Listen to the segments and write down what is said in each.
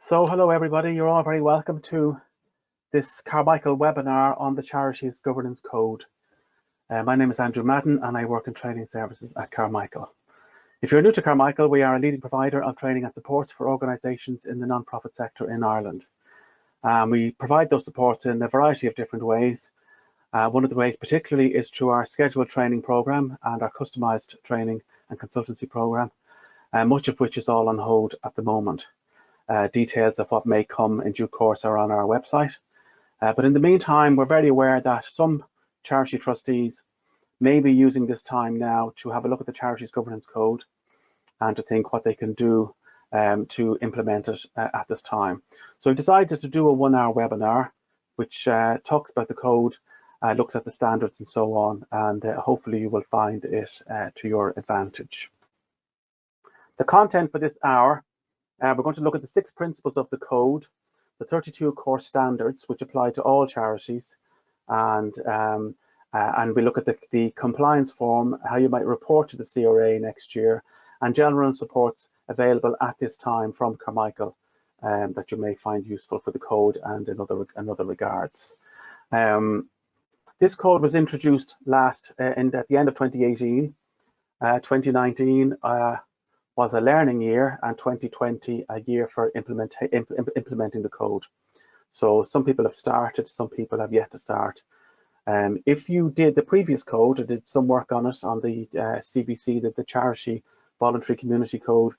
So hello everybody, you're all very welcome to this Carmichael webinar on the Charities Governance Code. My name is Andrew Madden and I work in training services at Carmichael. If you're new to Carmichael, we are a leading provider of training and supports for organisations in the non-profit sector in Ireland. We provide those supports in a variety of different ways. One of the ways particularly is through our scheduled training programme and our customised training and consultancy programme, much of which is all on hold at the moment. Details of what may come in due course are on our website. But in the meantime, we're very aware that some charity trustees may be using this time now to have a look at the Charities Governance Code and to think what they can do to implement it at this time. So we've decided to do a 1-hour webinar, which talks about the code, looks at the standards and so on, and hopefully you will find it to your advantage. The content for this hour: we're going to look at the 6 principles of the code, the 32 core standards which apply to all charities, and we look at the compliance form, how you might report to the CRA next year, and general supports available at this time from Carmichael that you may find useful for the code and in other regards. This code was introduced at the end of 2018. 2019 was a learning year, and 2020 a year for implementing the code. So some people have started, some people have yet to start. If you did the previous code or did some work on it, on the CVC, the Charity Voluntary Community Code,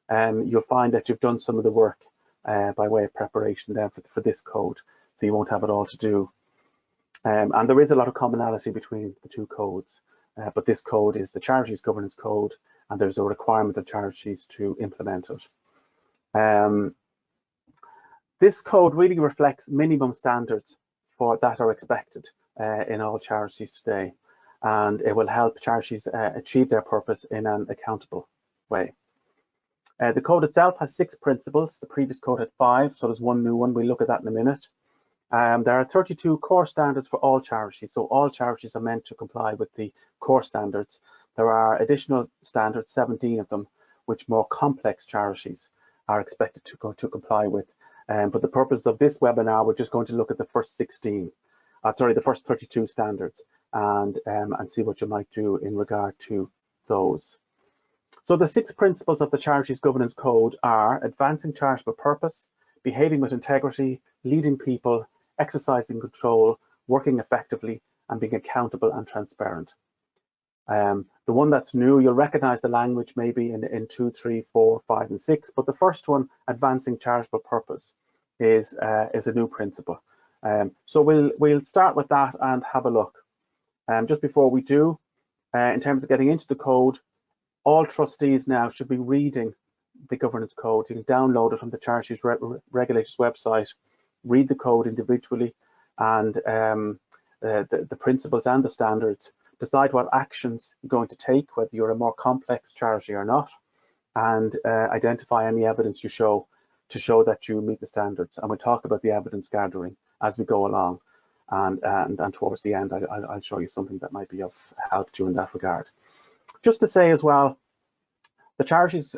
you'll find that you've done some of the work by way of preparation then for this code, so you won't have it all to do. And there is a lot of commonality between the two codes, but this code is the Charities Governance Code, and there's a requirement of charities to implement it. This code really reflects minimum standards that are expected in all charities today, and it will help charities achieve their purpose in an accountable way. The code itself has 6 principles. The previous code had 5, so there's one new one. We'll look at that in a minute. There are 32 core standards for all charities, so all charities are meant to comply with the core standards. There are additional standards, 17 of them, which more complex charities are expected to comply with. But the purpose of this webinar, we're just going to look at the first 32 standards and see what you might do in regard to those. So the 6 principles of the Charities Governance Code are advancing charitable purpose, behaving with integrity, leading people, exercising control, working effectively, and being accountable and transparent. The one that's new, you'll recognize the language maybe in 2, 3, 4, 5, and 6, but the first one, advancing charitable purpose, is a new principle. So we'll start with that and have a look. Just before we do, in terms of getting into the code, all trustees now should be reading the governance code. You can download it from the Charities Regulators website, read the code individually, and the principles and the standards. Decide what actions you're going to take, whether you're a more complex charity or not, and identify any evidence you show to show that you meet the standards. And we'll talk about the evidence gathering as we go along, and towards the end I'll show you something that might be of help to you in that regard. Just to say as well, the Charities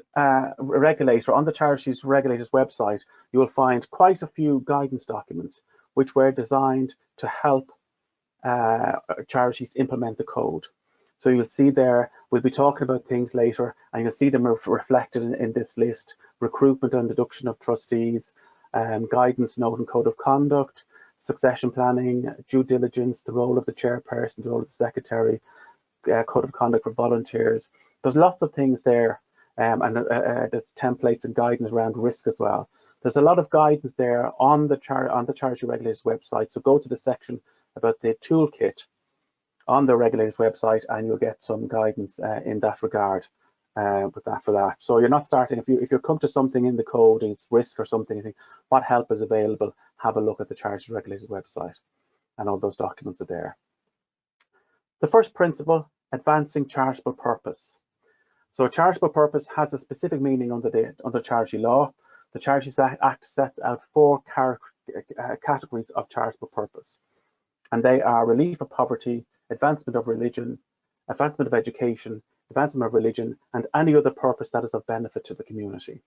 Regulator, on the Charities Regulators website, you will find quite a few guidance documents which were designed to help charities implement the code. So you'll see there, we'll be talking about things later, and you'll see them reflected in this list: recruitment and deduction of trustees, guidance note and code of conduct, succession planning, due diligence, the role of the chairperson, the role of the secretary, code of conduct for volunteers. There's lots of things there, and there's templates and guidance around risk as well. There's a lot of guidance there on the Charity Regulators website, so go to the section about the toolkit on the Regulators website and you'll get some guidance in that regard for that. So you're not starting, if you come to something in the code, it's risk or something, you think what help is available, have a look at the Charity Regulators website, and all those documents are there. The first principle, advancing charitable purpose. So charitable purpose has a specific meaning under charity law. The Charities Act sets out 4 categories of charitable purpose, and they are relief of poverty, advancement of religion, advancement of education, advancement of religion, and any other purpose that is of benefit to the community.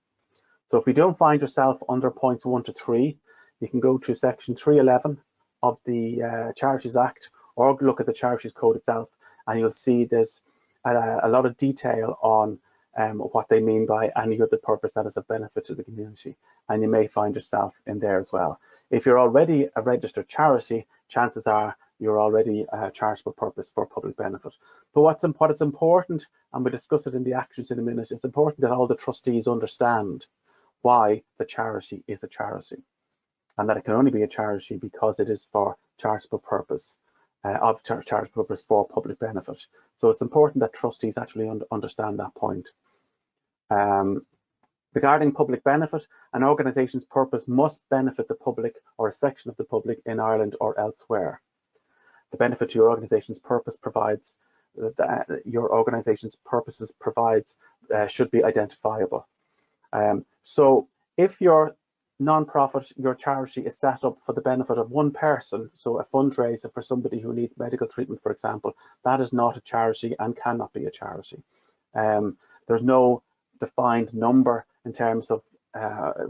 So if you don't find yourself under points 1 to 3, you can go to section 311 of the Charities Act, or look at the Charities Code itself, and you'll see there's a lot of detail on what they mean by any other purpose that is of benefit to the community, and you may find yourself in there as well. If you're already a registered charity, chances are you're already a charitable purpose for public benefit. But what is important, and we'll discuss it in the actions in a minute, it's important that all the trustees understand why the charity is a charity, and that it can only be a charity because it is for charitable purpose, charitable purpose for public benefit. So it's important that trustees actually understand that point. Regarding public benefit, an organisation's purpose must benefit the public or a section of the public in Ireland or elsewhere. The benefit to your organisation's purpose provides your organisation's purposes provides should be identifiable. So if your non-profit, your charity is set up for the benefit of one person, so a fundraiser for somebody who needs medical treatment, for example, that is not a charity and cannot be a charity. There's no defined number in terms of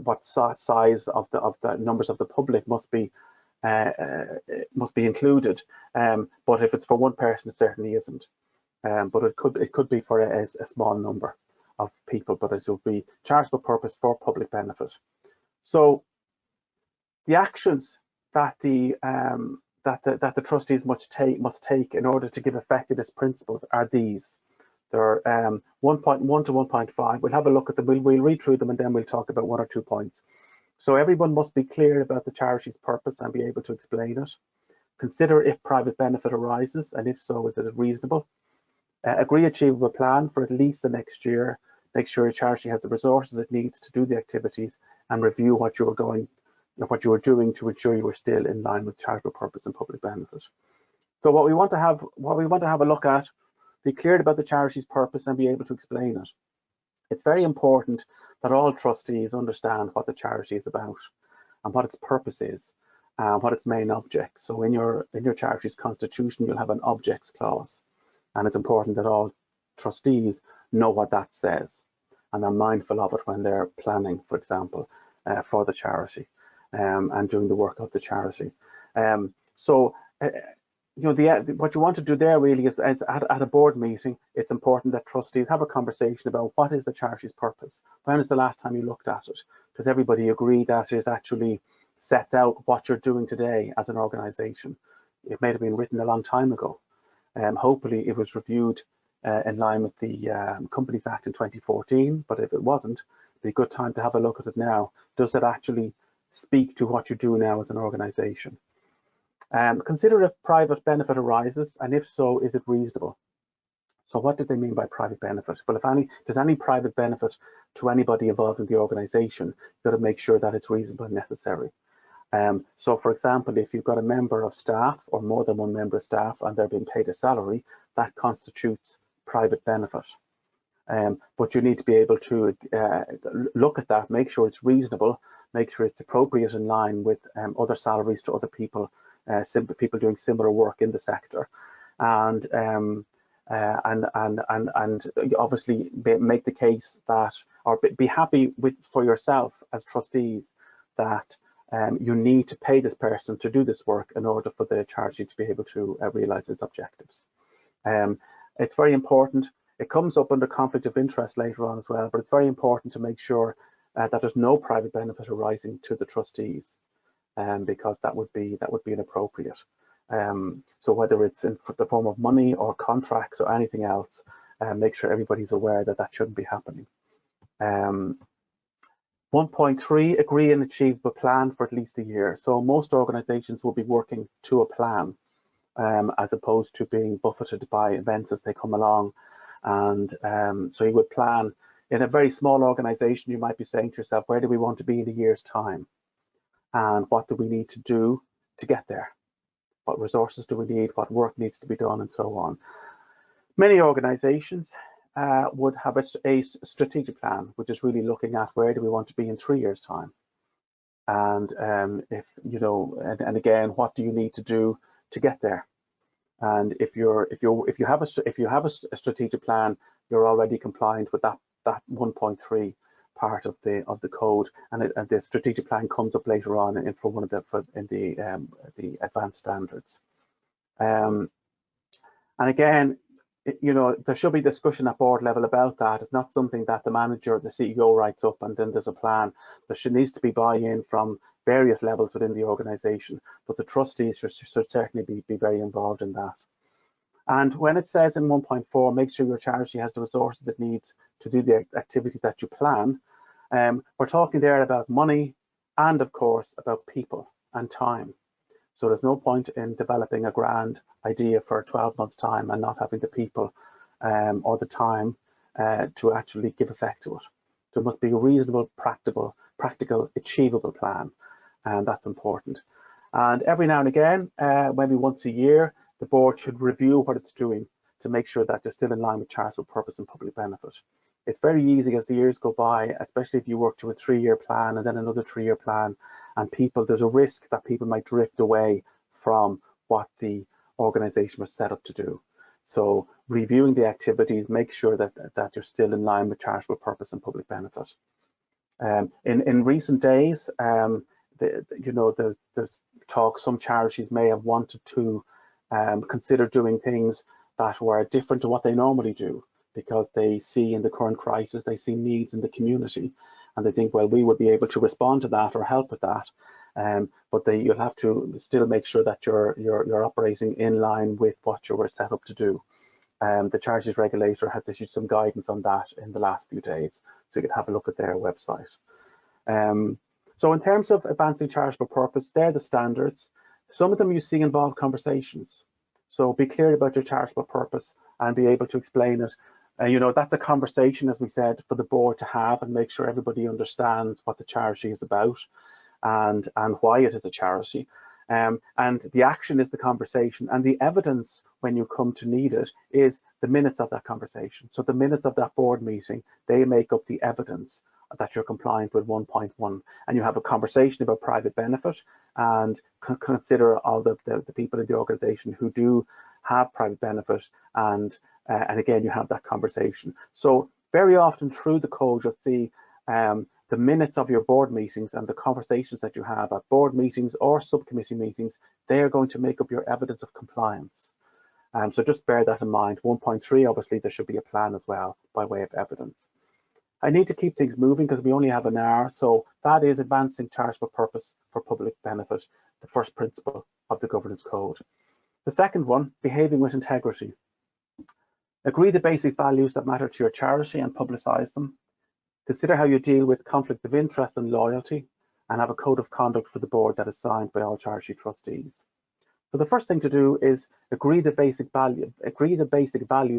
what size of the numbers of the public must be included, but if it's for one person, it certainly isn't. But it could be for a small number of people, but it will be charitable purpose for public benefit. So the actions that the trustees must take in order to give effect to these principles are these. There are 1.1 to 1.5. We'll have a look at them. We'll read through them, and then we'll talk about 1 or 2 points. So everyone must be clear about the charity's purpose and be able to explain it. Consider if private benefit arises, and if so, is it reasonable? Agree achievable plan for at least the next year. Make sure your charity has the resources it needs to do the activities, and review what you were doing to ensure you were still in line with charitable purpose and public benefit. So what we want to have a look at, be clear about the charity's purpose and be able to explain it. It's very important that all trustees understand what the charity is about and what its purpose is, what its main objects. So in your charity's constitution, you'll have an objects clause, and it's important that all trustees know what that says and are mindful of it when they're planning, for example, for the charity and doing the work of the charity. What you want to do there really is at a board meeting, it's important that trustees have a conversation about what is the charity's purpose. When is the last time you looked at it? Does everybody agree that it is actually sets out what you're doing today as an organisation? It may have been written a long time ago. Hopefully it was reviewed in line with the Companies Act in 2014, but if it wasn't, it'd be a good time to have a look at it now. Does it actually speak to what you do now as an organisation? Consider if private benefit arises, and if so, is it reasonable? So what did they mean by private benefit? Well, if there's any private benefit to anybody involved in the organisation, you've got to make sure that it's reasonable and necessary. So for example, if you've got a member of staff or more than one member of staff and they're being paid a salary, that constitutes private benefit. But you need to be able to look at that, make sure it's reasonable, make sure it's appropriate in line with other salaries to other people, people doing similar work in the sector, and obviously make the case that, or be happy for yourself as trustees that you need to pay this person to do this work in order for the charity to be able to realise its objectives. It's very important. It comes up under conflict of interest later on as well, but it's very important to make sure that there's no private benefit arising to the trustees, because that would be inappropriate. So whether it's in the form of money or contracts or anything else, make sure everybody's aware that that shouldn't be happening. 1.3, agree an achievable plan for at least a year. So most organisations will be working to a plan, as opposed to being buffeted by events as they come along. And so you would plan. In a very small organisation, you might be saying to yourself, where do we want to be in a year's time? And what do we need to do to get there? What resources do we need? What work needs to be done, and so on. Many organisations would have a strategic plan, which is really looking at where do we want to be in 3 years' time, and if you know, and again, what do you need to do to get there? And if you have a strategic plan, you're already compliant with that 1.3 part of the code, and the strategic plan comes up later on for one of the advanced standards. And again, there should be discussion at board level about that. It's not something that the manager or the CEO writes up and then there's a plan. There needs to be buy-in from various levels within the organisation, but the trustees should certainly be very involved in that. And when it says in 1.4, make sure your charity has the resources it needs to do the activities that you plan, we're talking there about money and, of course, about people and time. So there's no point in developing a grand idea for 12 months' time and not having the people or the time to actually give effect to it. So it must be a reasonable, practical, achievable plan, and that's important. And every now and again, maybe once a year, the board should review what it's doing to make sure that they're still in line with charitable purpose and public benefit. It's very easy as the years go by, especially if you work to a 3-year plan and then another 3-year plan, and there's a risk that people might drift away from what the organisation was set up to do. So reviewing the activities, make sure that you're still in line with charitable purpose and public benefit. In recent days, there's talk some charities may have wanted to consider doing things that were different to what they normally do, because they see in the current crisis, they see needs in the community, and they think, well, we would be able to respond to that or help with that. But you'll have to still make sure that you're operating in line with what you were set up to do. The Charities Regulator has issued some guidance on that in the last few days, so you can have a look at their website. So in terms of advancing charitable purpose, they're the standards. Some of them you see involve conversations. So be clear about your charitable purpose and be able to explain it. That's a conversation, as we said, for the board to have and make sure everybody understands what the charity is about and why it is a charity. And the action is the conversation, and the evidence when you come to need it is the minutes of that conversation. So the minutes of that board meeting, they make up the evidence that you're compliant with 1.1, and you have a conversation about private benefit and consider all the people in the organisation who do have private benefit, and again you have that conversation. So very often through the code you'll see the minutes of your board meetings and the conversations that you have at board meetings or subcommittee meetings, they are going to make up your evidence of compliance. So just bear that in mind. 1.3, obviously there should be a plan as well by way of evidence. I need to keep things moving because we only have an hour. So that is advancing charitable purpose for public benefit, the first principle of the governance code. The second one, behaving with integrity. Agree the basic values that matter to your charity and publicise them. Consider how you deal with conflicts of interest and loyalty, and have a code of conduct for the board that is signed by all charity trustees. So the first thing to do is agree the basic values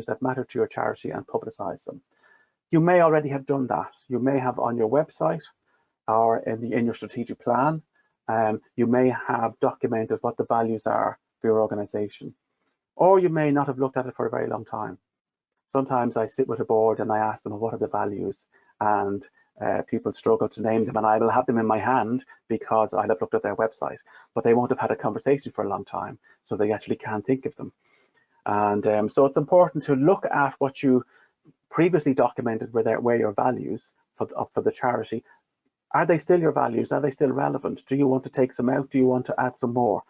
that matter to your charity and publicise them. You may already have done that. You may have on your website or in your strategic plan. You may have documented what the values are for your organisation, or you may not have looked at it for a very long time. Sometimes I sit with a board and I ask them, what are the values? And people struggle to name them, and I will have them in my hand because I'll have looked at their website, but they won't have had a conversation for a long time, so they actually can't think of them. And so it's important to look at what you previously documented where your values for the charity. Are they still your values? Are they still relevant? Do you want to take some out? Do you want to add some more?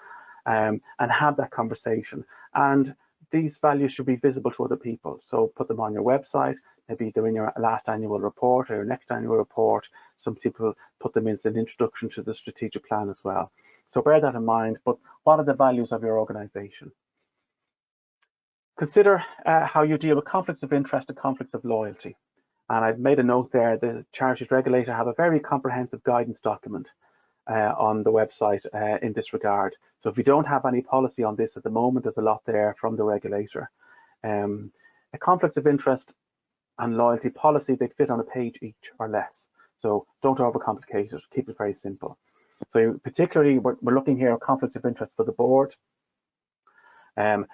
And have that conversation. And these values should be visible to other people. So put them on your website. Maybe they're in your last annual report or your next annual report. Some people put them in as an introduction to the strategic plan as well. So bear that in mind. But what are the values of your organisation? Consider how you deal with conflicts of interest and conflicts of loyalty. And I've made a note there, the Charities Regulator have a very comprehensive guidance document on the website in this regard. So if you don't have any policy on this at the moment, there's a lot there from the regulator. A conflict of interest and loyalty policy, they fit on a page each or less. So don't overcomplicate it, keep it very simple. So particularly, we're looking here at conflicts of interest for the board. A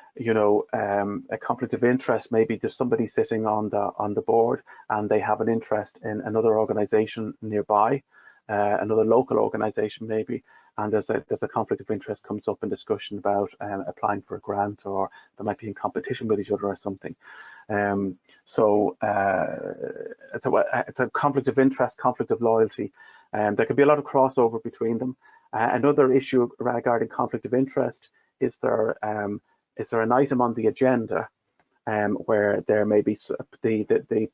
conflict of interest, maybe there's somebody sitting on the board and they have an interest in another organisation nearby, another local organisation maybe, and there's a conflict of interest comes up in discussion about applying for a grant, or they might be in competition with each other or something. So it's a conflict of interest, conflict of loyalty, and there could be a lot of crossover between them. Another issue regarding conflict of interest is there an item on the agenda where there may be the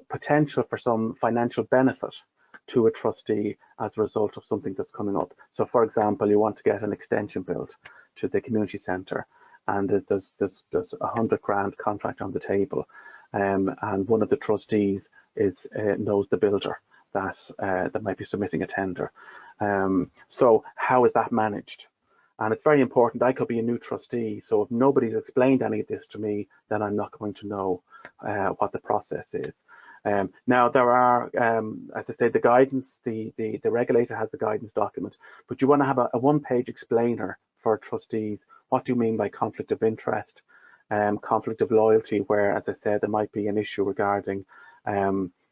potential for some financial benefit to a trustee as a result of something that's coming up. So, for example, you want to get an extension built to the community centre, and there's $100,000 contract on the table, and one of the trustees knows the builder that might be submitting a tender. So how is that managed? And it's very important. I could be a new trustee, so if nobody's explained any of this to me, then I'm not going to know what the process is. Now there are, as I say, the guidance, the regulator has a guidance document, but you want to have a one-page explainer for trustees. What do you mean by conflict of interest, conflict of loyalty, where, as I said, there might be an issue regarding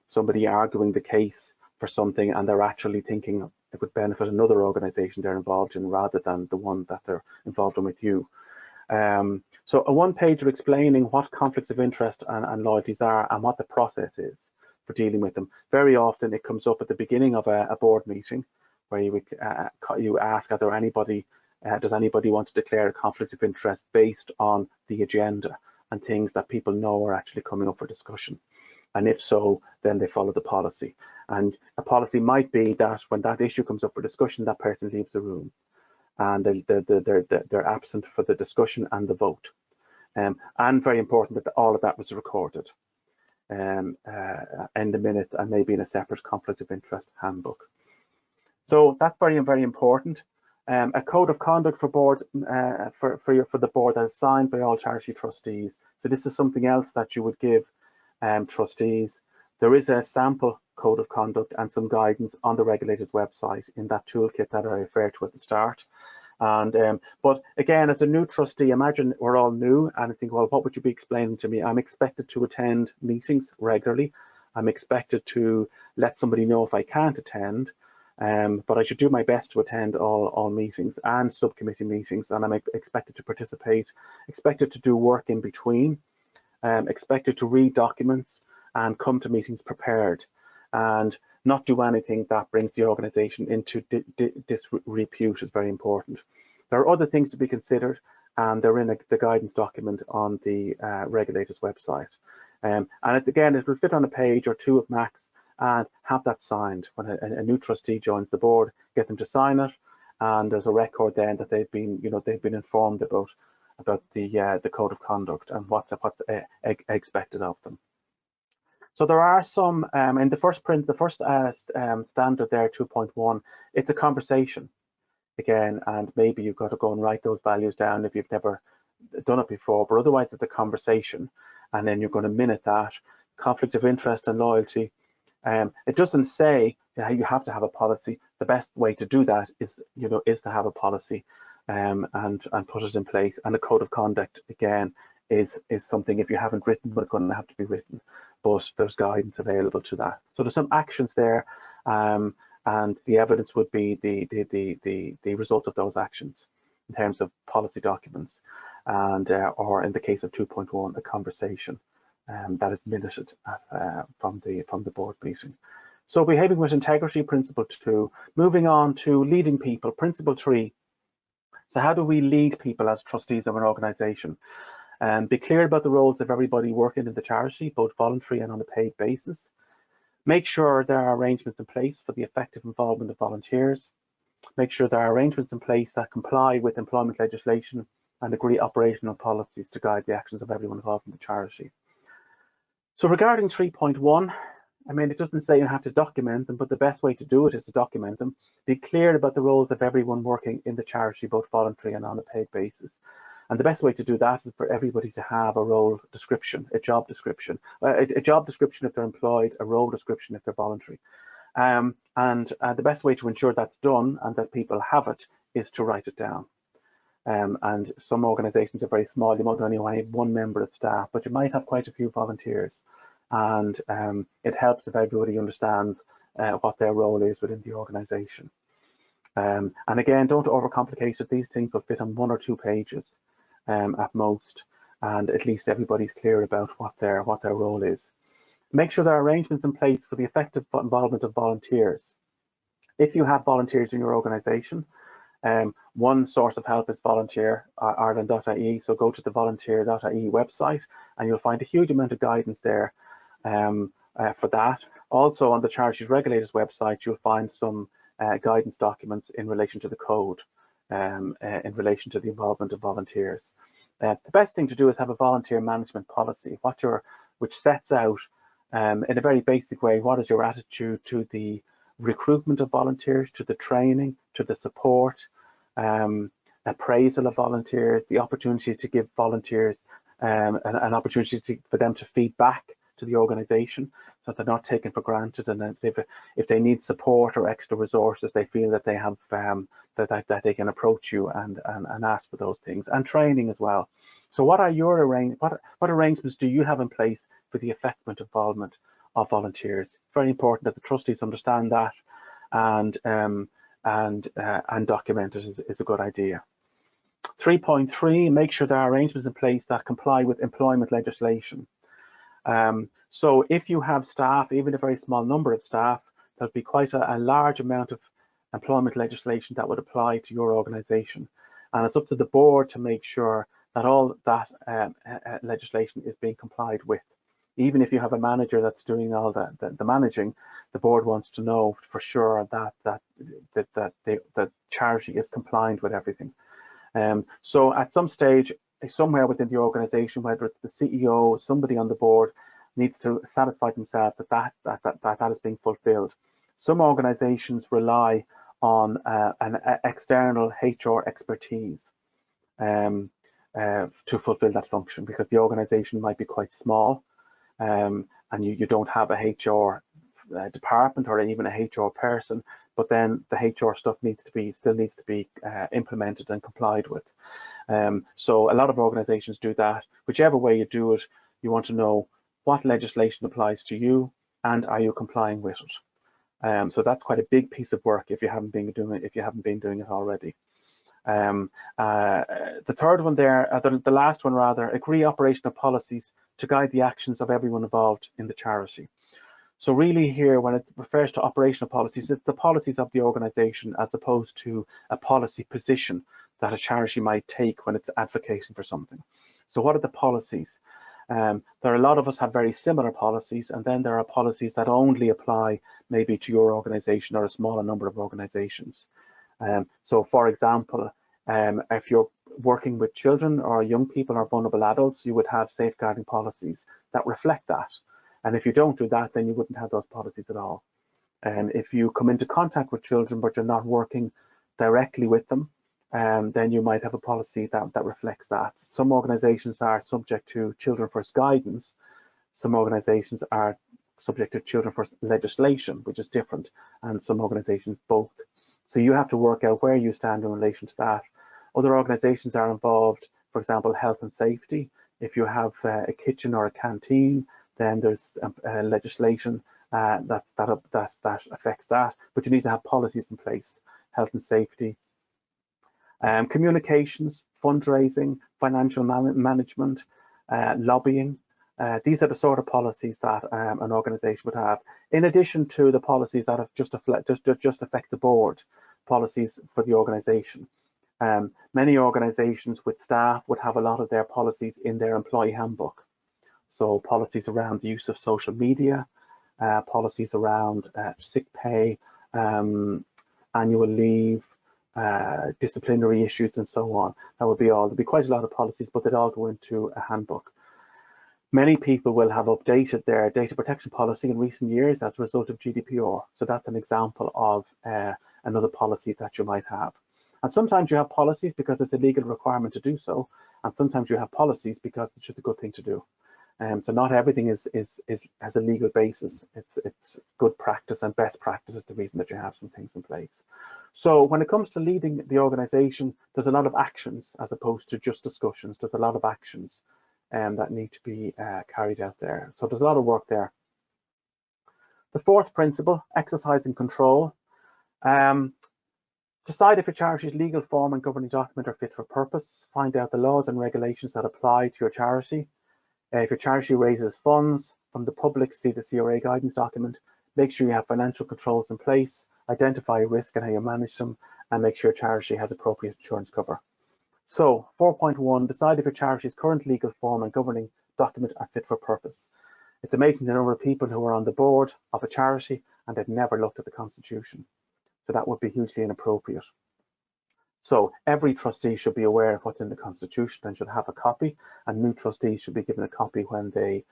somebody arguing the case for something and they're actually thinking it would benefit another organisation they're involved in rather than the one that they're involved in with you. So a one-pager explaining what conflicts of interest and loyalties are and what the process is for dealing with them. Very often it comes up at the beginning of a board meeting where you ask, does anybody want to declare a conflict of interest based on the agenda and things that people know are actually coming up for discussion? And if so, then they follow the policy. And a policy might be that when that issue comes up for discussion, that person leaves the room and they're absent for the discussion and the vote. And very important that all of that was recorded in the minutes and maybe in a separate conflict of interest handbook. So that's very, very important. A code of conduct for board for the board that is signed by all charity trustees. So this is something else that you would give trustees. There is a sample code of conduct and some guidance on the regulator's website in that toolkit that I referred to at the start. And but again, as a new trustee, imagine we're all new and I think, well, what would you be explaining to me? I'm expected to attend meetings regularly. I'm expected to let somebody know if I can't attend, but I should do my best to attend all meetings and subcommittee meetings, and I'm expected to participate, expected to do work in between, expected to read documents and come to meetings prepared and not do anything that brings the organisation into disrepute is very important. There are other things to be considered, and they're in the guidance document on the regulator's website. And again, it will fit on a page or two at max, and have that signed when a new trustee joins the board. Get them to sign it, and there's a record then that they've been informed about the code of conduct and what's expected of them. So there are some in the first standard there, 2.1. It's a conversation again, and maybe you've got to go and write those values down if you've never done it before. But otherwise, it's a conversation, and then you're going to minute that. Conflict of interest and loyalty. It doesn't say you have to have a policy. The best way to do that is to have a policy and put it in place. And a code of conduct again is something, if you haven't written, but it's going to have to be written. But there's guidance available to that. So there's some actions there, and the evidence would be the result of those actions in terms of policy documents, and or in the case of 2.1, a conversation that is minuted from the board meeting. So behaving with integrity, principle 2. Moving on to leading people, principle 3. So how do we lead people as trustees of an organisation? Be clear about the roles of everybody working in the charity, both voluntary and on a paid basis. Make sure there are arrangements in place for the effective involvement of volunteers. Make sure there are arrangements in place that comply with employment legislation and agree operational policies to guide the actions of everyone involved in the charity. So regarding 3.1, I mean, it doesn't say you have to document them, but the best way to do it is to document them. Be clear about the roles of everyone working in the charity, both voluntary and on a paid basis. And the best way to do that is for everybody to have a role description, a job description. A job description if they're employed, a role description if they're voluntary. And the best way to ensure that's done and that people have it is to write it down. And some organisations are very small. You might only have one member of staff, but you might have quite a few volunteers. And it helps if everybody understands what their role is within the organisation. And again, don't overcomplicate it. These things will fit on 1 or 2 pages at most. and at least everybody's clear about what their role is. Make sure there are arrangements in place for the effective involvement of volunteers. If you have volunteers in your organisation, one source of help is volunteer.ireland.ie, so go to the volunteer.ie website and you'll find a huge amount of guidance there for that. Also on the Charities Regulators website, you'll find some guidance documents in relation to the code, in relation to the involvement of volunteers. The best thing to do is have a volunteer management policy, which sets out in a very basic way, what is your attitude to the recruitment of volunteers, to the training, to the support, appraisal of volunteers, the opportunity to give volunteers an opportunity for them to feed back to the organisation, so that they're not taken for granted, and if they need support or extra resources, they feel that they have that they can approach you and ask for those things, and training as well. So what are your what arrangements do you have in place for the effective involvement of volunteers? Very important that the trustees understand that and document it is a good idea. 3.3, make sure there are arrangements in place that comply with employment legislation. So if you have staff, even a very small number of staff, there'll be quite a large amount of employment legislation that would apply to your organisation, and it's up to the board to make sure that all that legislation is being complied with. Even if you have a manager that's doing all the managing, the board wants to know for sure that the charity is compliant with everything. So at some stage, somewhere within the organisation, whether it's the CEO, somebody on the board, needs to satisfy themselves that is being fulfilled. Some organisations rely on an external HR expertise to fulfil that function, because the organisation might be quite small, and you don't have a HR department or even a HR person, but then the HR stuff still needs to be implemented and complied with. So a lot of organisations do that. Whichever way you do it, you want to know what legislation applies to you and are you complying with it. So that's quite a big piece of work if you haven't been doing it already. The third one there, the last one rather, agree operational policies to guide the actions of everyone involved in the charity. So really here, when it refers to operational policies, it's the policies of the organisation as opposed to a policy position that a charity might take when it's advocating for something. So what are the policies? There are a lot of us have very similar policies, and then there are policies that only apply maybe to your organisation or a smaller number of organisations. So for example, if you're working with children or young people or vulnerable adults, you would have safeguarding policies that reflect that. And if you don't do that, then you wouldn't have those policies at all. And if you come into contact with children, but you're not working directly with them, then you might have a policy that reflects that. Some organisations are subject to Children First guidance. Some organisations are subject to Children First legislation, which is different, and some organisations both. So you have to work out where you stand in relation to that. Other organisations are involved, for example, health and safety. If you have a kitchen or a canteen, then there's legislation that affects that, but you need to have policies in place, health and safety. Communications, fundraising, financial management, lobbying. These are the sort of policies that an organisation would have, in addition to the policies that have just affect the board, policies for the organisation. Many organisations with staff would have a lot of their policies in their employee handbook. So policies around the use of social media, policies around sick pay, annual leave, disciplinary issues, and so on. That would be all. There'd be quite a lot of policies, but they'd all go into a handbook. Many people will have updated their data protection policy in recent years as a result of GDPR. So that's an example of another policy that you might have. And sometimes you have policies because it's a legal requirement to do so, and sometimes you have policies because it's just a good thing to do. So not everything has a legal basis. It's good practice, and best practice is the reason that you have some things in place. So when it comes to leading the organisation, there's a lot of actions as opposed to just discussions. There's a lot of actions that need to be carried out there. So there's a lot of work there. The fourth principle, exercising control. Decide if your charity's legal form and governing document are fit for purpose. Find out the laws and regulations that apply to your charity. If your charity raises funds from the public, see the CRA guidance document. Make sure you have financial controls in place. Identify risk and how you manage them, and make sure your charity has appropriate insurance cover. So 4.1, decide if your charity's current legal form and governing document are fit for purpose. It's amazing the number of people who are on the board of a charity and they've never looked at the constitution. So that would be hugely inappropriate. So every trustee should be aware of what's in the constitution and should have a copy, and new trustees should be given a copy when they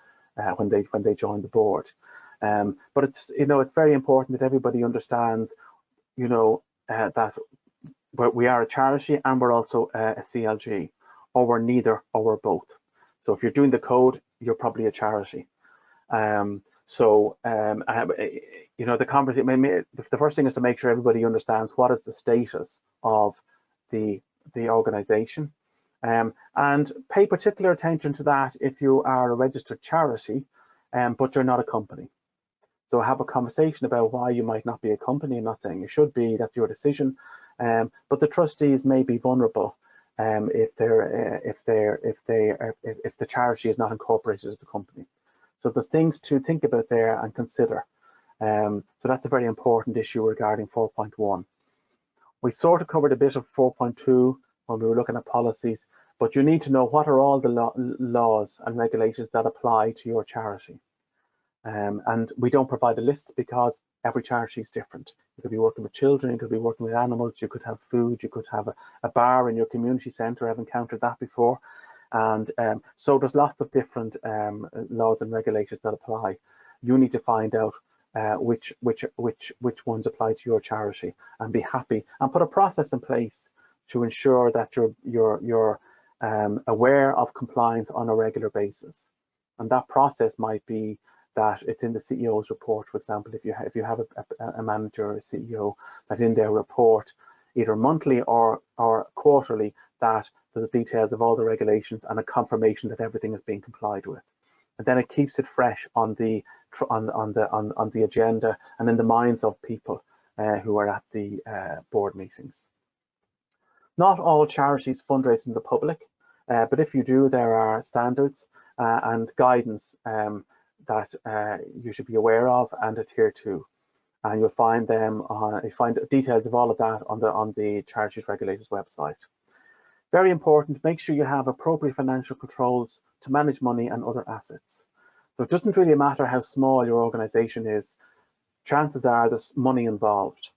join the board. But it's very important that everybody understands that we are a charity and we're also a CLG, or we're neither, or we're both. So if you're doing the code, you're probably a charity. The conversation, the first thing is to make sure everybody understands what is the status of the organization, and pay particular attention to that if you are a registered charity, but you're not a company. So have a conversation about why you might not be a company. I'm not saying you should be, that's your decision, but the trustees may be vulnerable if the charity is not incorporated as a company. So there's things to think about there and consider. So that's a very important issue regarding 4.1. We sort of covered a bit of 4.2 when we were looking at policies, but you need to know what are all the laws and regulations that apply to your charity. And we don't provide a list because every charity is different. You could be working with children, you could be working with animals, you could have food, you could have a bar in your community centre. I've encountered that before. And so there's lots of different laws and regulations that apply. You need to find out which ones apply to your charity and be happy and put a process in place to ensure that you're aware of compliance on a regular basis. And that process might be that it's in the CEO's report, for example, if you have a manager or a CEO, that in their report, either monthly or quarterly, that there's details of all the regulations and a confirmation that everything is being complied with. And then it keeps it fresh on the agenda and in the minds of people who are at the board meetings. Not all charities fundraise in the public, but if you do, there are standards and guidance that you should be aware of and adhere to, and you'll find details of all of that on the Charities Regulators website. Very important, make sure you have appropriate financial controls to manage money and other assets. So it doesn't really matter how small your organization is, chances are there's money involved,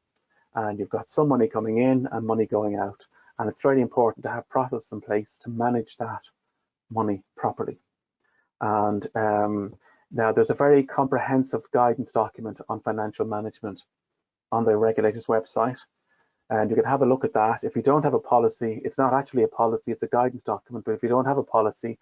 and you've got some money coming in and money going out, and it's very important to have processes in place to manage that money properly. And now there's a very comprehensive guidance document on financial management on the regulators website, and you can have a look at that. If you don't have a policy, it's not actually a policy, it's a guidance document, but if you don't have a policy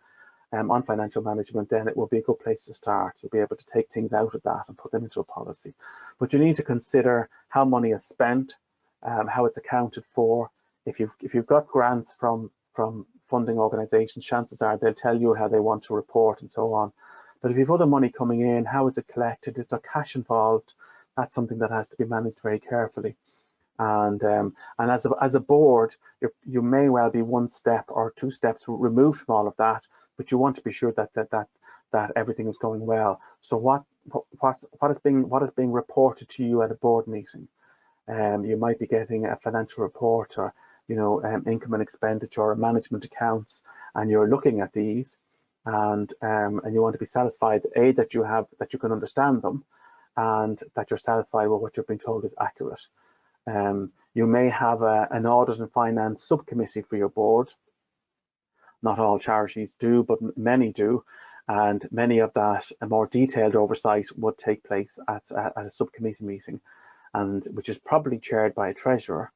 on financial management, then it will be a good place to start. You'll be able to take things out of that and put them into a policy. But you need to consider how money is spent, how it's accounted for. If you've got grants from funding organizations, chances are they'll tell you how they want to report and so on. But if you've other money coming in, how is it collected? Is there cash involved? That's something that has to be managed very carefully. And as a board, you may well be one step or two steps removed from all of that, but you want to be sure that everything is going well. So what is being reported to you at a board meeting? You might be getting a financial report, or income and expenditure, or management accounts, and you're looking at these, and you want to be satisfied that you can understand them, and that you're satisfied with what you're being told is accurate. You may have an audit and finance subcommittee for your board. Not all charities do, but many do, and many of that a more detailed oversight would take place at a subcommittee meeting, and which is probably chaired by a treasurer,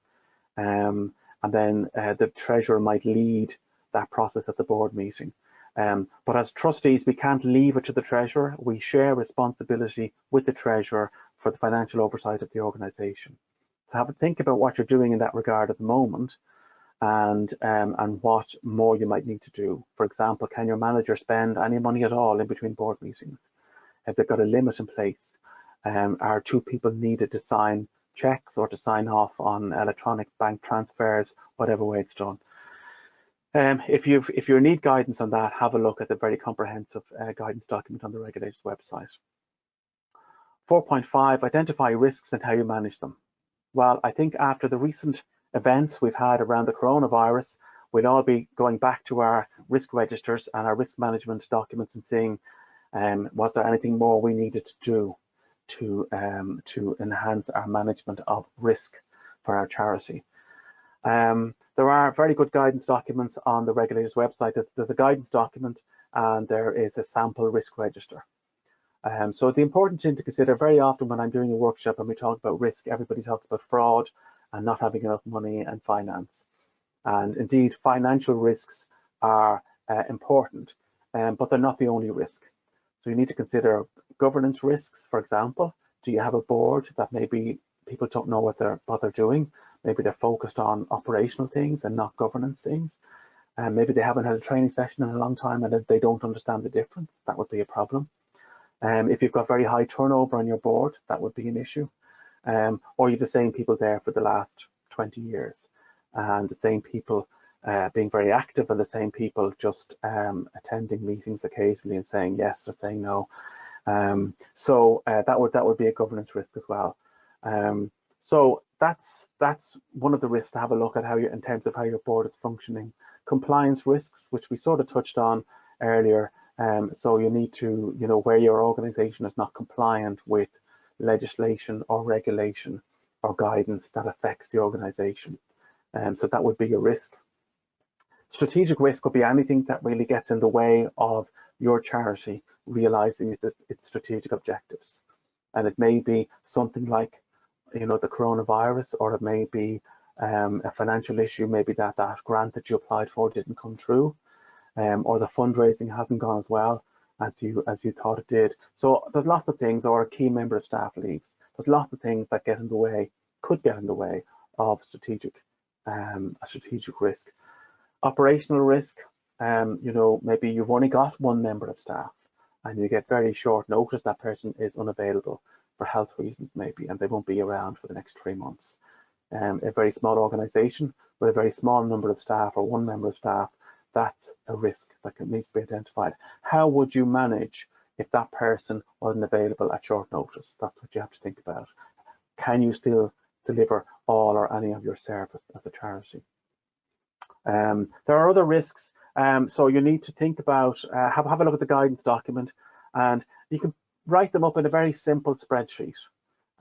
and then the treasurer might lead that process at the board meeting. But as trustees, we can't leave it to the treasurer. We share responsibility with the treasurer for the financial oversight of the organisation. So have a think about what you're doing in that regard at the moment, and what more you might need to do. For example, can your manager spend any money at all in between board meetings? If they've got a limit in place, are two people needed to sign checks or to sign off on electronic bank transfers, whatever way it's done. If you need guidance on that, have a look at the very comprehensive guidance document on the regulator's website. 4.5, identify risks and how you manage them. Well, I think after the recent events we've had around the coronavirus, we'll all be going back to our risk registers and our risk management documents and seeing was there anything more we needed to do to enhance our management of risk for our charity. There are very good guidance documents on the regulator's website. There's a guidance document and there is a sample risk register. So the important thing to consider, very often when I'm doing a workshop and we talk about risk, everybody talks about fraud and not having enough money and finance. And indeed, financial risks are important, but they're not the only risk. So you need to consider governance risks, for example. Do you have a board that maybe people don't know what they're doing? Maybe they're focused on operational things and not governance things. And maybe they haven't had a training session in a long time and they don't understand the difference. That would be a problem. If you've got very high turnover on your board, that would be an issue. Or you have the same people there for the last 20 years and the same people being very active and the same people just attending meetings occasionally and saying yes or saying no. So that would be a governance risk as well. So that's one of the risks to have a look at how you, in terms of how your board is functioning. Compliance risks, which we sort of touched on earlier. So you need to, where your organization is not compliant with legislation or regulation or guidance that affects the organization. So that would be a risk. Strategic risk could be anything that really gets in the way of your charity realizing its strategic objectives. And it may be something like, the coronavirus, or it may be a financial issue, maybe that grant that you applied for didn't come true. Or the fundraising hasn't gone as well as you thought it did. So there's lots of things, or a key member of staff leaves. There's lots of things that could get in the way of a strategic risk. Operational risk, maybe you've only got one member of staff and you get very short notice that person is unavailable for health reasons maybe, and they won't be around for the next 3 months. A very small organization with a very small number of staff or one member of staff, that's a risk that needs to be identified. How would you manage if that person wasn't available at short notice? That's what you have to think about. Can you still deliver all or any of your service as a charity? There are other risks, so you need to think about, have a look at the guidance document, and you can write them up in a very simple spreadsheet.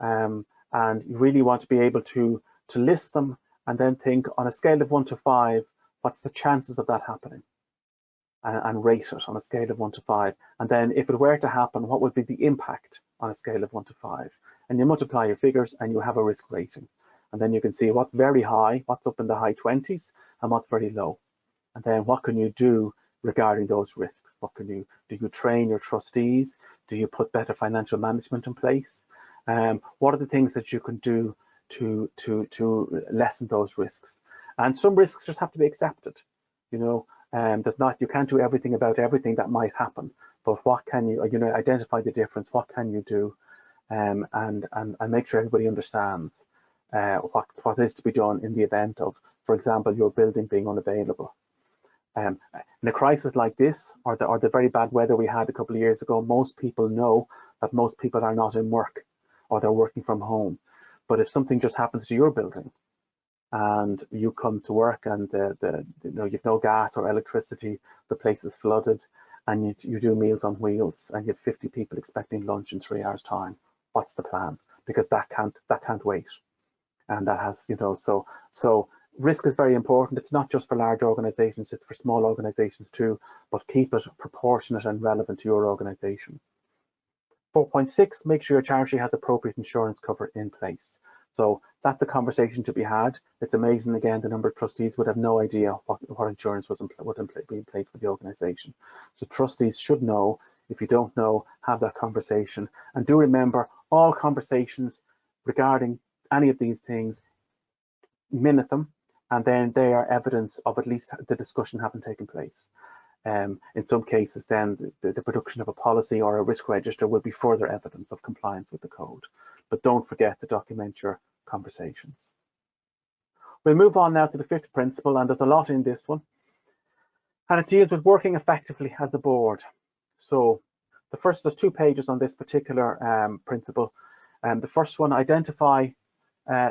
And you really want to be able to list them and then think on a scale of 1 to 5, what's the chances of that happening, and rate it on a scale of 1 to 5. And then if it were to happen, what would be the impact on a scale of 1 to 5? And you multiply your figures and you have a risk rating. And then you can see what's very high, what's up in the high 20s, and what's very low. And then what can you do regarding those risks? Do you train your trustees? Do you put better financial management in place? What are the things that you can do to lessen those risks? And some risks just have to be accepted. You can't do everything about everything that might happen, but what can you, identify the difference? What can you do, and make sure everybody understands what is to be done in the event of, for example, your building being unavailable. In a crisis like this, or the very bad weather we had a couple of years ago, most people know that most people are not in work or they're working from home. But if something just happens to your building and you come to work and you've no gas or electricity, the place is flooded, and you do Meals on Wheels and you have 50 people expecting lunch in 3 hours time, what's the plan? Because that can't wait. And that has, so risk is very important. It's not just for large organizations, it's for small organizations too, but keep it proportionate and relevant to your organization. 4.6, make sure your charity has appropriate insurance cover in place. So that's a conversation to be had. It's amazing, again, the number of trustees would have no idea what insurance would be in place for the organization. So trustees should know. If you don't know, have that conversation. And do remember, all conversations regarding any of these things, minute them, and then they are evidence of at least the discussion having taken place. In some cases, then the production of a policy or a risk register will be further evidence of compliance with the code. But don't forget to document your conversations. We'll move on now to the fifth principle, and there's a lot in this one, and it deals with working effectively as a board. So there's 2 pages on this particular principle. The first one, identify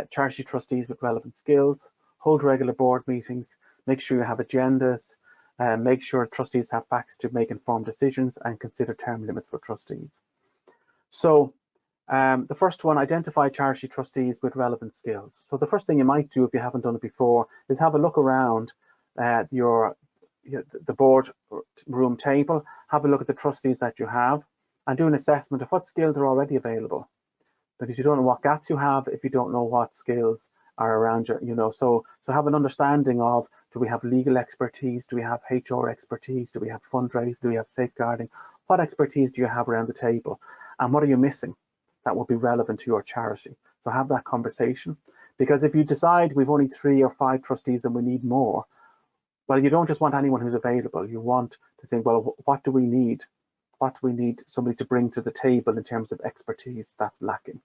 charity trustees with relevant skills, hold regular board meetings, make sure you have agendas, make sure trustees have facts to make informed decisions, and consider term limits for trustees. So the first one, identify charity trustees with relevant skills. So the first thing you might do if you haven't done it before is have a look around the board room table, have a look at the trustees that you have, and do an assessment of what skills are already available. Because you don't know what gaps you have if you don't know what skills are around you, so have an understanding of, do we have legal expertise, do we have HR expertise, do we have fundraising, do we have safeguarding, what expertise do you have around the table, and what are you missing that would be relevant to your charity? So have that conversation, because if you decide we've only 3 or 5 trustees and we need more, well, you don't just want anyone who's available. You want to think, well, what do we need? What do we need somebody to bring to the table in terms of expertise that's lacking?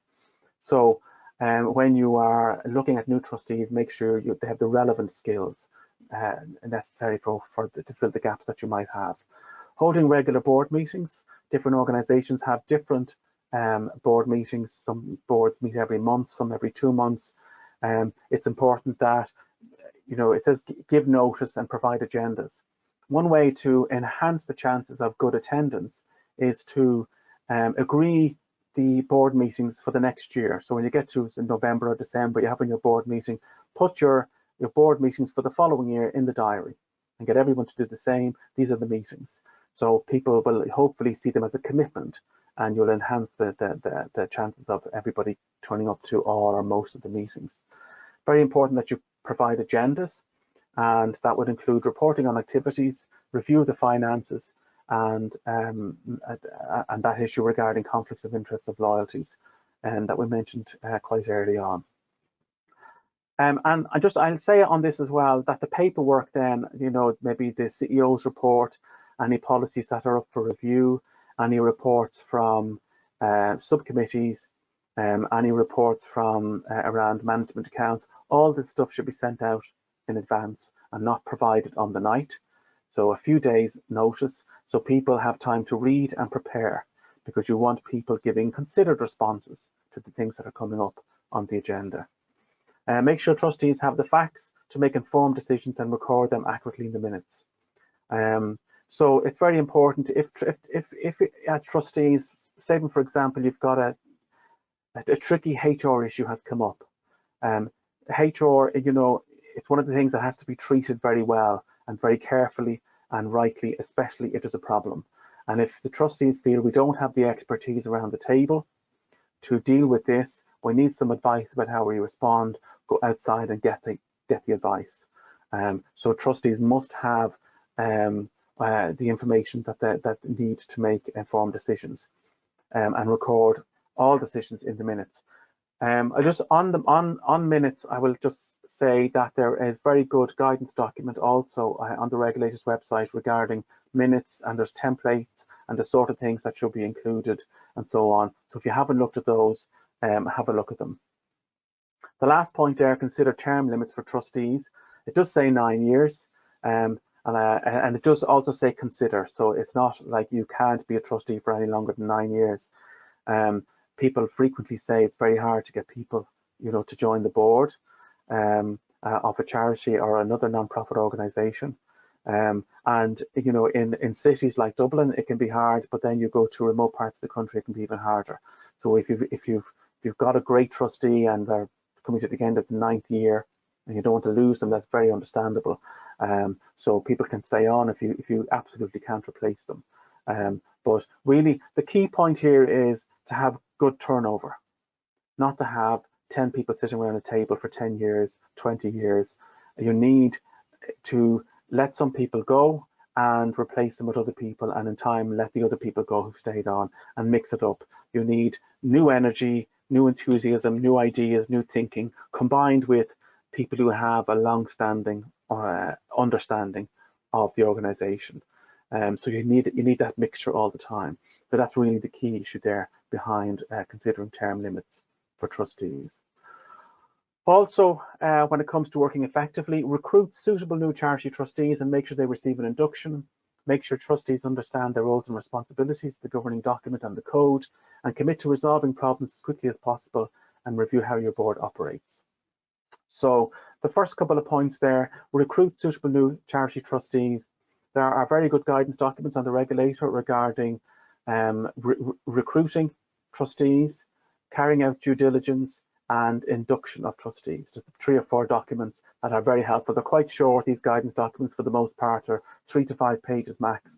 So when you are looking at new trustees, make sure they have the relevant skills necessary to fill the gaps that you might have. Holding regular board meetings. Different organizations have different board meetings. Some boards meet every month, some every 2 months. It's important that, it says give notice and provide agendas. One way to enhance the chances of good attendance is to agree the board meetings for the next year. So when you get to November or December, you're having your board meeting, put your board meetings for the following year in the diary and get everyone to do the same. These are the meetings. So people will hopefully see them as a commitment, and you'll enhance the chances of everybody turning up to all or most of the meetings. Very important that you provide agendas, and that would include reporting on activities, review the finances, and that issue regarding conflicts of interest of loyalties, and that we mentioned quite early on. And I'll say on this as well that the paperwork then, maybe the CEO's report, any policies that are up for review, any reports from subcommittees, any reports from around management accounts, all this stuff should be sent out in advance and not provided on the night. So a few days notice, so people have time to read and prepare, because you want people giving considered responses to the things that are coming up on the agenda. Make sure trustees have the facts to make informed decisions and record them accurately in the minutes. So it's very important if trustees, say for example, you've got a tricky HR issue has come up. HR, it's one of the things that has to be treated very well and very carefully and rightly, especially if there's a problem. And if the trustees feel we don't have the expertise around the table to deal with this, we need some advice about how we respond, go outside and get the advice. So trustees must have the information that need to make informed decisions, and record all decisions in the minutes. I just on minutes, I will just say that there is very good guidance document also on the regulator's website regarding minutes, and there's templates and the sort of things that should be included and so on. So if you haven't looked at those, have a look at them. The last point there, consider term limits for trustees. It does say 9 years, and it does also say consider. So it's not like you can't be a trustee for any longer than 9 years. People frequently say it's very hard to get people, to join the board of a charity or another non-profit organisation. And in cities like Dublin, it can be hard, but then you go to remote parts of the country, it can be even harder. So if you've got a great trustee and they're coming to the end of the 9th year and you don't want to lose them, that's very understandable. So people can stay on if you absolutely can't replace them. But really, the key point here is to have good turnover, not to have 10 people sitting around a table for 10 years, 20 years. You need to let some people go and replace them with other people, and in time let the other people go who've stayed on, and mix it up. You need new energy, new enthusiasm, new ideas, new thinking, combined with people who have a long-standing understanding of the organisation. So you need that mixture all the time. So that's really the key issue there behind considering term limits for trustees. Also, when it comes to working effectively, recruit suitable new charity trustees and make sure they receive an induction. Make sure trustees understand their roles and responsibilities, the governing document and the code, and commit to resolving problems as quickly as possible and review how your board operates. So the first couple of points there: recruit suitable new charity trustees. There are very good guidance documents on the regulator regarding recruiting trustees, carrying out due diligence, and induction of trustees. Just 3 or 4 documents that are very helpful. They're quite short, these guidance documents, for the most part, are 3 to 5 pages max,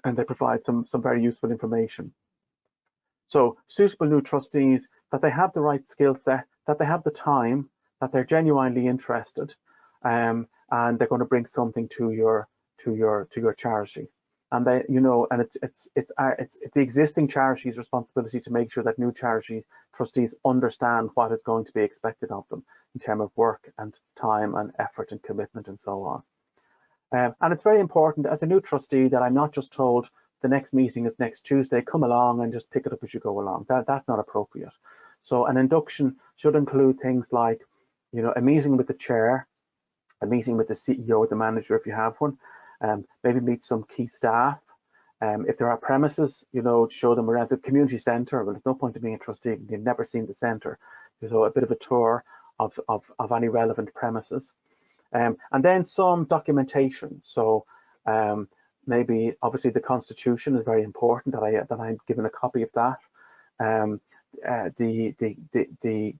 and they provide some very useful information. So suitable new trustees, that they have the right skill set, that they have the time, that they're genuinely interested, and they're going to bring something to your charity. And they, you know, and it's the existing charity's responsibility to make sure that new charity trustees understand what is going to be expected of them in terms of work and time and effort and commitment and so on. And it's very important as a new trustee that I'm not just told the next meeting is next Tuesday, come along and just pick it up as you go along. That's not appropriate. So an induction should include things like, you know, a meeting with the chair, a meeting with the CEO or the manager if you have one, maybe meet some key staff. If there are premises, you know, show them around the community centre. Well, there's no point in being a trustee if you've never seen the centre. So a bit of a tour of any relevant premises. And then some documentation. So maybe obviously the constitution is very important, that I'm given a copy of that. The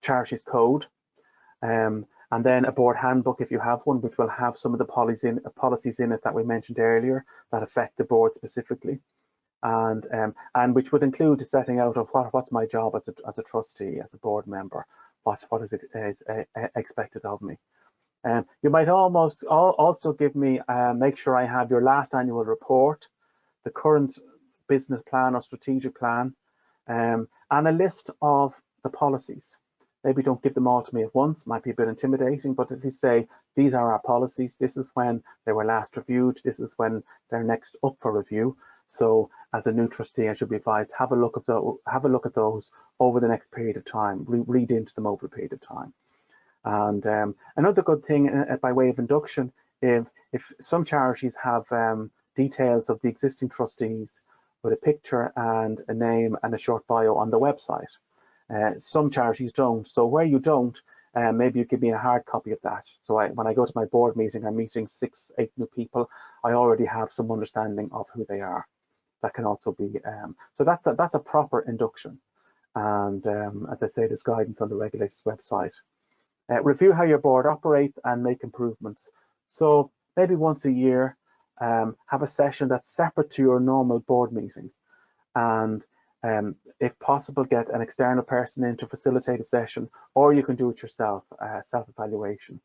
Charities Code, and then a board handbook if you have one, which will have some of the policies in it that we mentioned earlier that affect the board specifically, and which would include the setting out of what's my job as a trustee, as a board member, what is expected of me. You might also give me, make sure I have your last annual report, the current business plan or strategic plan, and a list of the policies. Maybe don't give them all to me at once, might be a bit intimidating, but if you say, these are our policies, this is when they were last reviewed, this is when they're next up for review. So as a new trustee, I should be advised, have a look at those over the next period of time, read into them over a period of time. And another good thing by way of induction, if some charities have details of the existing trustees with a picture and a name and a short bio on the website. Some charities don't. So where you don't, maybe you give me a hard copy of that. So when I go to my board meeting, I'm meeting 6, 8 new people, I already have some understanding of who they are. That can also be, so that's a proper induction. And as I say, there's guidance on the regulator's website. Review how your board operates and make improvements. So maybe once a year, have a session that's separate to your normal board meeting. And if possible, get an external person in to facilitate a session, or you can do it yourself, self-evaluation,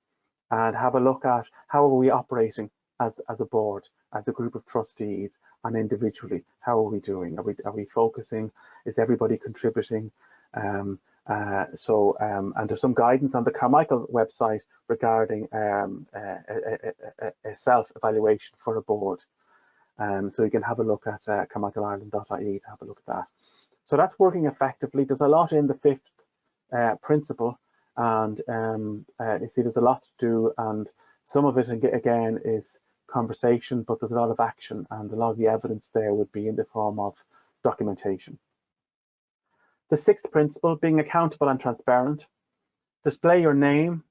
and have a look at how are we operating as a board, as a group of trustees, and individually. How are we doing? Are we focusing? Is everybody contributing? And there's some guidance on the Carmichael website regarding a self-evaluation for a board. So you can have a look at carmichaelireland.ie to have a look at that. So that's working effectively. There's a lot in the 5th principle, and you see there's a lot to do, and some of it again is conversation, but there's a lot of action, and a lot of the evidence there would be in the form of documentation. The 6th principle, being accountable and transparent. Display your name,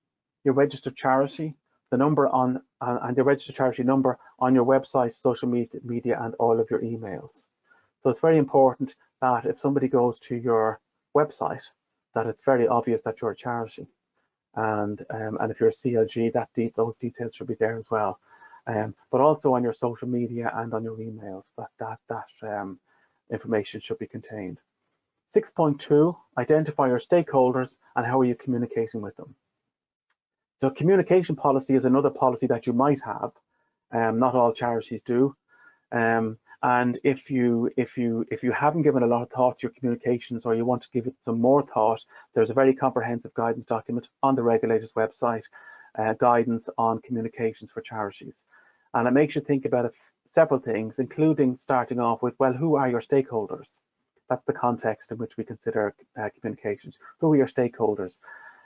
your registered charity, the number on and the registered charity number on your website, social media, and all of your emails. So it's very important that if somebody goes to your website, that it's very obvious that you're a charity, and if you're a CLG, those details should be there as well. But also on your social media and on your emails, that information should be contained. 6.2, identify your stakeholders and how are you communicating with them. So communication policy is another policy that you might have. Not all charities do. And if you haven't given a lot of thought to your communications, or you want to give it some more thought, there's a very comprehensive guidance document on the regulator's website, guidance on communications for charities. And it makes you think about several things, including starting off with, well, who are your stakeholders? That's the context in which we consider communications. Who are your stakeholders?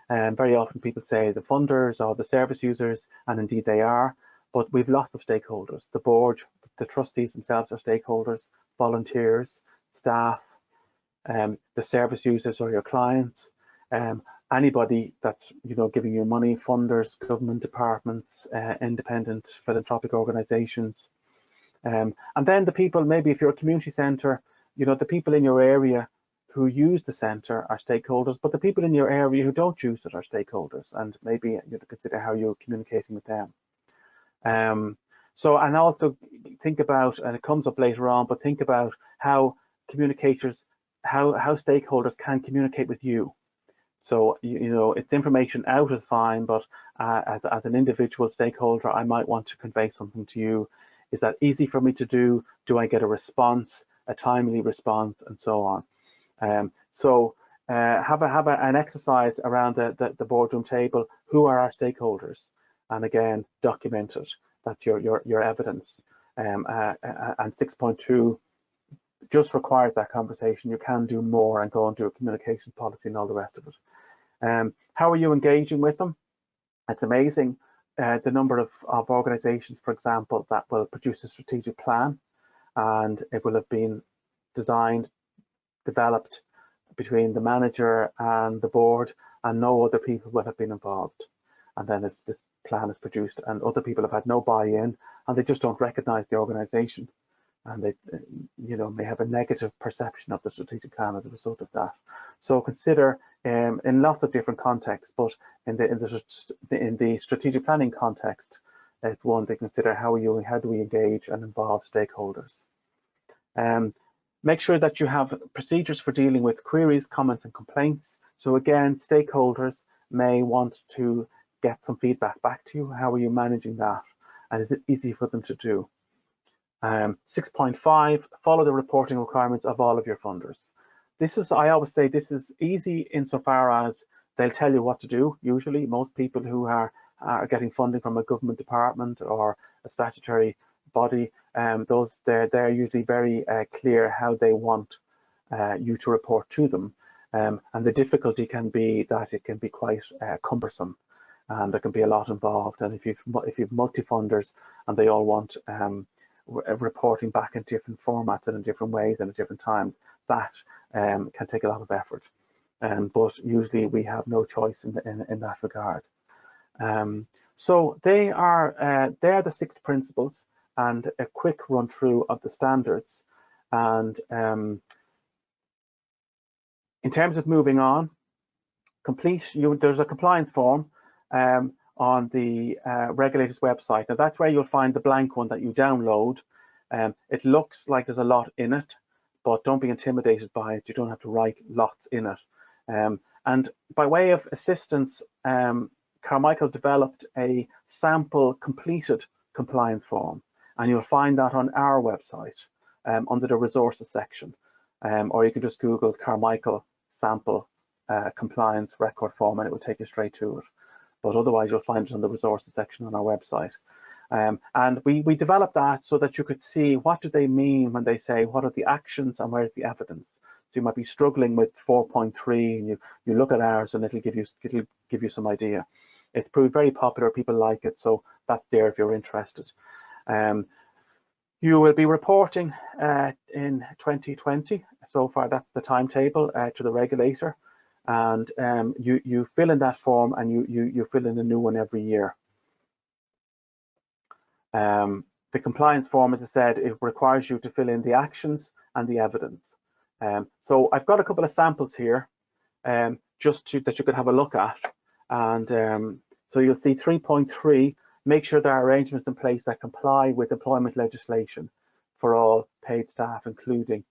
Very often people say the funders or the service users, and indeed they are, but we've lots of stakeholders. The board, the trustees themselves are stakeholders, volunteers, staff, the service users or your clients, anybody that's giving you money, funders, government departments, independent philanthropic organizations, and then the people, maybe if you're a community centre, the people in your area who use the centre are stakeholders, but the people in your area who don't use it are stakeholders, and maybe you have to consider how you're communicating with them. And also think about, and it comes up later on, but think about how communicators, how stakeholders can communicate with you. So, it's information out is fine, but as an individual stakeholder, I might want to convey something to you. Is that easy for me to do? Do I get a response, a timely response, and so on? Have an exercise around the boardroom table. Who are our stakeholders? And again, document it. That's your evidence. And 6.2 just requires that conversation. You can do more and go and do a communications policy and all the rest of it. How are you engaging with them? It's amazing the number of organizations, for example, that will produce a strategic plan, and it will have been designed, developed between the manager and the board, and no other people will have been involved. And then this plan is produced, and other people have had no buy-in, and they just don't recognize the organization, and they may have a negative perception of the strategic plan as a result of that. So consider in lots of different contexts, but in the strategic planning context, it's one to consider how do we engage and involve stakeholders. Make sure that you have procedures for dealing with queries, comments, and complaints. So again, stakeholders may want to get some feedback back to you. How are you managing that? And is it easy for them to do? 6.5, follow the reporting requirements of all of your funders. I always say this is easy insofar as they'll tell you what to do. Usually, most people who are getting funding from a government department or a statutory body, they're usually very clear how they want you to report to them. And the difficulty can be that it can be quite cumbersome, and there can be a lot involved. And if you've multi-funders and they all want reporting back in different formats and in different ways and at different times, that can take a lot of effort. But usually we have no choice in that regard. So they are the 6 principles and a quick run through of the standards. And in terms of moving on, there's a compliance form on the regulator's website. Now that's where you'll find the blank one that you download. It looks like there's a lot in it, but don't be intimidated by it. You don't have to write lots in it. And by way of assistance, Carmichael developed a sample completed compliance form, and you'll find that on our website under the resources section, or you can just Google Carmichael sample compliance record form and it will take you straight to it. But otherwise you'll find it on the resources section on our website. And we developed that so that you could see what do they mean when they say what are the actions and where's the evidence. So you might be struggling with 4.3 and you look at ours and it'll give you some idea. It's proved very popular, people like it, so that's there if you're interested. You will be reporting in 2020, so far that's the timetable, to the regulator, and you fill in that form and you fill in a new one every year. The compliance form, as I said, it requires you to fill in the actions and the evidence. So I've got a couple of samples here just that you could have a look at. And so you'll see 3.3, make sure there are arrangements in place that comply with employment legislation for all paid staff, including,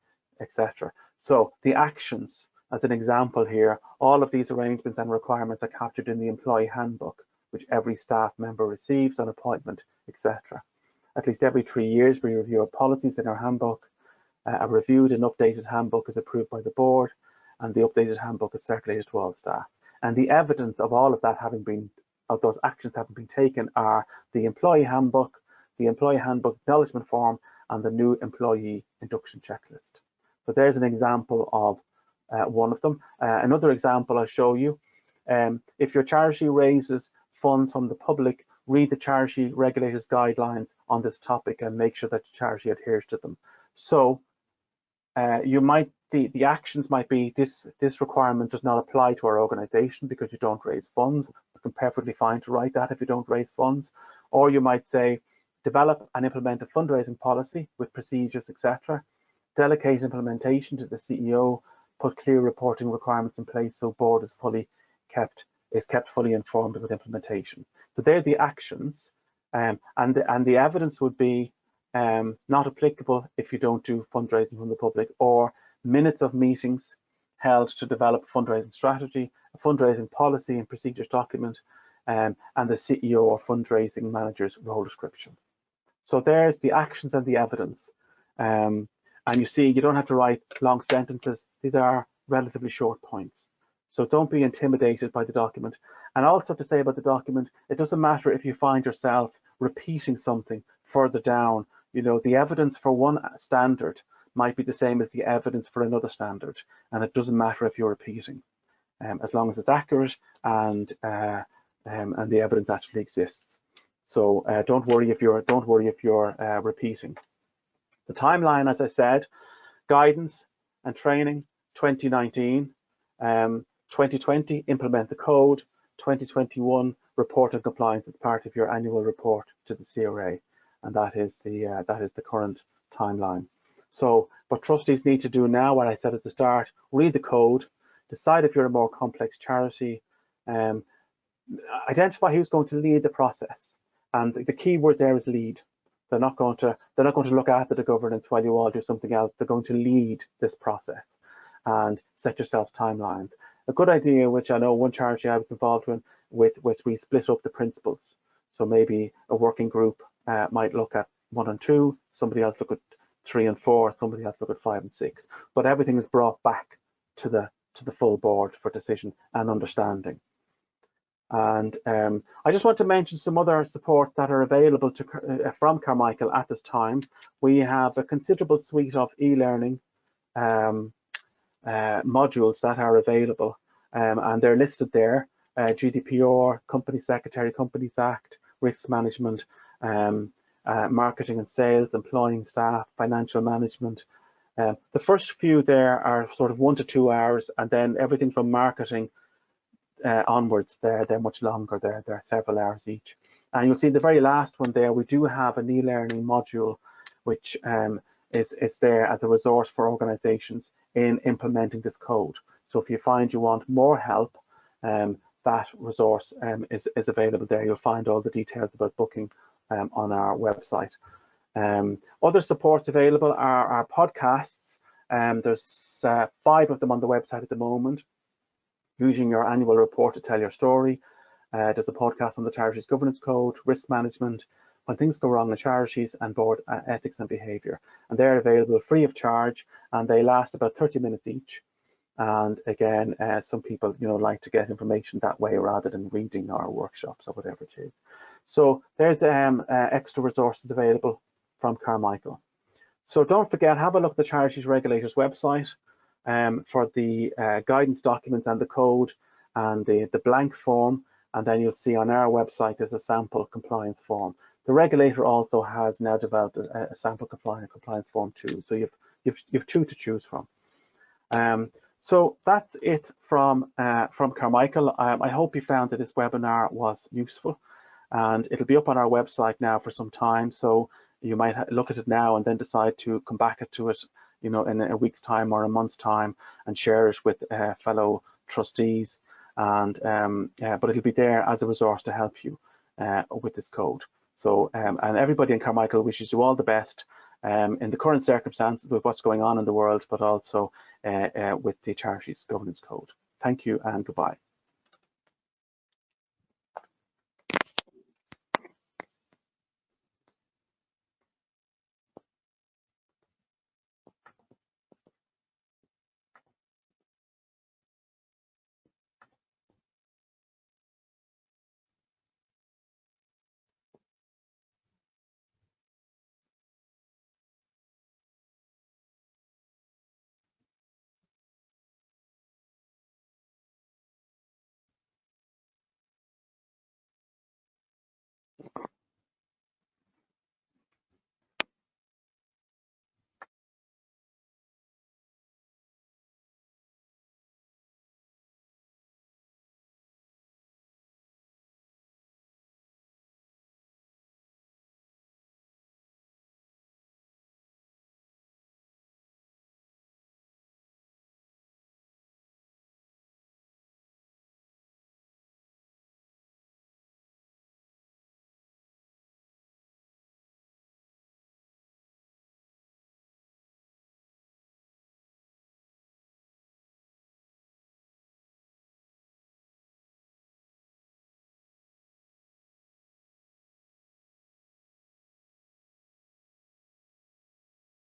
etc. So the actions, as an example here, all of these arrangements and requirements are captured in the employee handbook, which every staff member receives on appointment, etc. At least every 3 years, we review our policies in our handbook. A reviewed and updated handbook is approved by the board, and the updated handbook is circulated to all staff. And the evidence of all of that of those actions having been taken are the employee handbook acknowledgement form, and the new employee induction checklist. So there's an example of one of them. Another example I'll show you. If your charity raises funds from the public, read the charity regulators guidelines on this topic and make sure that the charity adheres to them. So you might, the actions might be, this requirement does not apply to our organization because you don't raise funds. You can perfectly fine to write that if you don't raise funds. Or you might say, develop and implement a fundraising policy with procedures, etc. Delegate implementation to the CEO, put clear reporting requirements in place so board is kept fully informed about implementation. So they're the actions, and the evidence would be not applicable if you don't do fundraising from the public, or minutes of meetings held to develop a fundraising strategy, a fundraising policy and procedures document, and the CEO or fundraising manager's role description. So there's the actions and the evidence. And you see, you don't have to write long sentences. These are relatively short points. So don't be intimidated by the document. And also to say about the document, it doesn't matter if you find yourself repeating something further down. You know, the evidence for one standard might be the same as the evidence for another standard. And it doesn't matter if you're repeating, as long as it's accurate and the evidence actually exists. So don't worry if you're repeating. The timeline, as I said, guidance and training, 2019, 2020, implement the code, 2021, report and compliance as part of your annual report to the CRA, and that is the current timeline. So what trustees need to do now, what I said at the start, read the code, decide if you're a more complex charity, identify who's going to lead the process, and the key word there is lead. They're not going to look after the governance while you all do something else. They're going to lead this process and set yourself timelines. A good idea, which I know one charity I was involved with we split up the principles. So maybe a working group might look at 1 and 2, somebody else look at 3 and 4, somebody else look at 5 and 6. But everything is brought back to the full board for decision and understanding. And I just want to mention some other support that are available from Carmichael at this time. We have a considerable suite of e-learning modules that are available, and they're listed there: GDPR, Company Secretary, Companies Act, Risk Management, Marketing and Sales, Employing Staff, Financial Management. The first few there are sort of 1 to 2 hours, and then everything from marketing onwards, they're much longer. They're several hours each. And you'll see the very last one there, we do have an e-learning module which is there as a resource for organizations in implementing this code. So if you find you want more help, that resource is available there. You'll find all the details about booking on our website. Other supports available are our podcasts. There's 5 of them on the website at the moment. Using your annual report to tell your story. There's a podcast on the Charities Governance Code, risk management, when things go wrong in charities, and board ethics and behaviour. And they're available free of charge, and they last about 30 minutes each. And again, some people like to get information that way rather than reading our workshops or whatever it is. So there's extra resources available from Carmichael. So don't forget, have a look at the Charities Regulators website for the guidance documents and the code and the blank form, and then you'll see on our website there's a sample compliance form. The regulator also has now developed a sample compliance form too, so you've 2 to choose from. So that's it from Carmichael. I hope you found that this webinar was useful, and it'll be up on our website now for some time, so you might look at it now and then decide to come back to it in a week's time or a month's time and share it with fellow trustees, and but it'll be there as a resource to help you with this code. So and everybody in Carmichael wishes you all the best in the current circumstances with what's going on in the world, but also with the Charities Governance Code. Thank you and goodbye.